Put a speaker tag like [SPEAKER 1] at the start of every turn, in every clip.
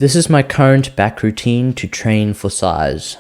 [SPEAKER 1] This is my current back routine to train for size.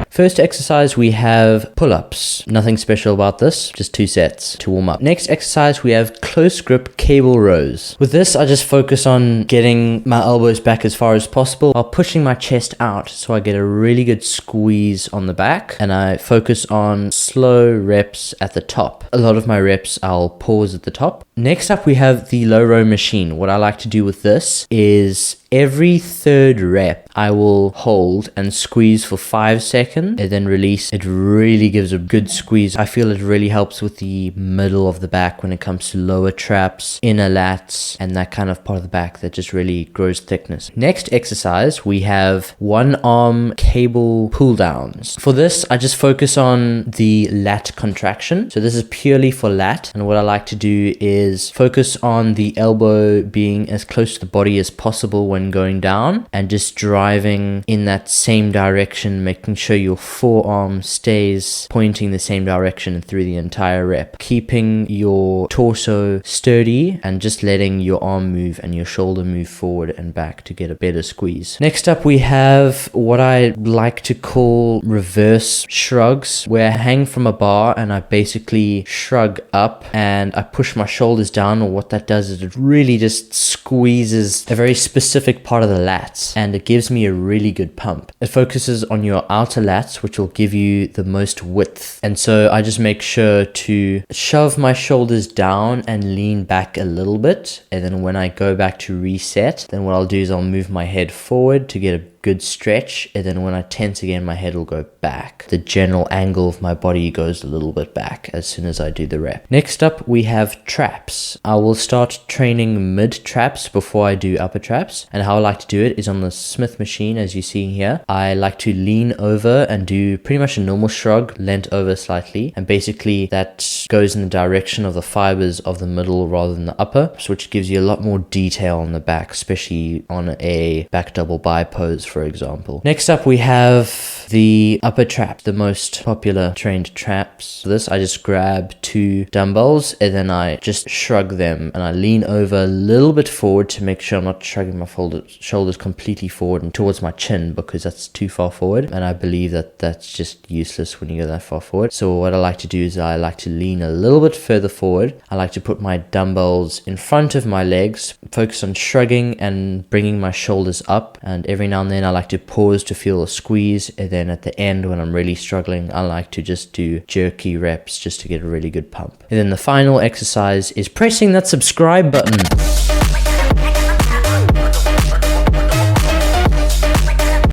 [SPEAKER 1] First exercise, we have pull-ups. Nothing special about this, just 2 sets to warm up. Next exercise, we have close grip cable rows. With this, I just focus on getting my elbows back as far as possible while pushing my chest out so I get a really good squeeze on the back, and I focus on slow reps at the top. A lot of my reps, I'll pause at the top. Next up, we have the low row machine. What I like to do with this is every 3rd rep, I will hold and squeeze for 5 seconds and then release. It really gives a good squeeze. I feel it really helps with the middle of the back when it comes to lower traps, inner lats, and that kind of part of the back that just really grows thickness. Next exercise, we have 1-arm cable pull downs. For this, I just focus on the lat contraction. So this is purely for lat. And what I like to do is focus on the elbow being as close to the body as possible when going down, and just driving in that same direction, making sure your forearm stays pointing the same direction through the entire rep, keeping your torso sturdy and just letting your arm move and your shoulder move forward and back to get a better squeeze. Next up, we have what I like to call reverse shrugs, where I hang from a bar and I basically shrug up and I push my shoulders down. Or what that does is it really just squeezes a very specific part of the lats, and it gives me a really good pump. It focuses on your outer lats, which will give you the most width, and so I just make sure to shove my shoulders down and lean back a little bit, and then when I go back to reset, then what I'll do is I'll move my head forward to get a good stretch, and then when I tense again, my head will go back. The general angle of my body goes a little bit back as soon as I do the rep. Next up, we have traps. I will start training mid traps before I do upper traps, and how I like to do it is on the Smith machine, as you see here. I like to lean over and do pretty much a normal shrug, leant over slightly, and basically that goes in the direction of the fibers of the middle rather than the upper, which gives you a lot more detail on the back, especially on a back double bi pose, for example. Next up, we have the upper trap, the most popular trained traps. For this, I just grab 2 dumbbells and then I just shrug them, and I lean over a little bit forward to make sure I'm not shrugging my shoulders completely forward and towards my chin, because that's too far forward, and I believe that that's just useless when you go that far forward. So what I like to do is I like to lean a little bit further forward. I like to put my dumbbells in front of my legs, focus on shrugging and bringing my shoulders up, and every now and then I like to pause to feel a squeeze, and then at the end when I'm really struggling, I like to just do jerky reps just to get a really good pump. And then the final exercise is pressing that subscribe button.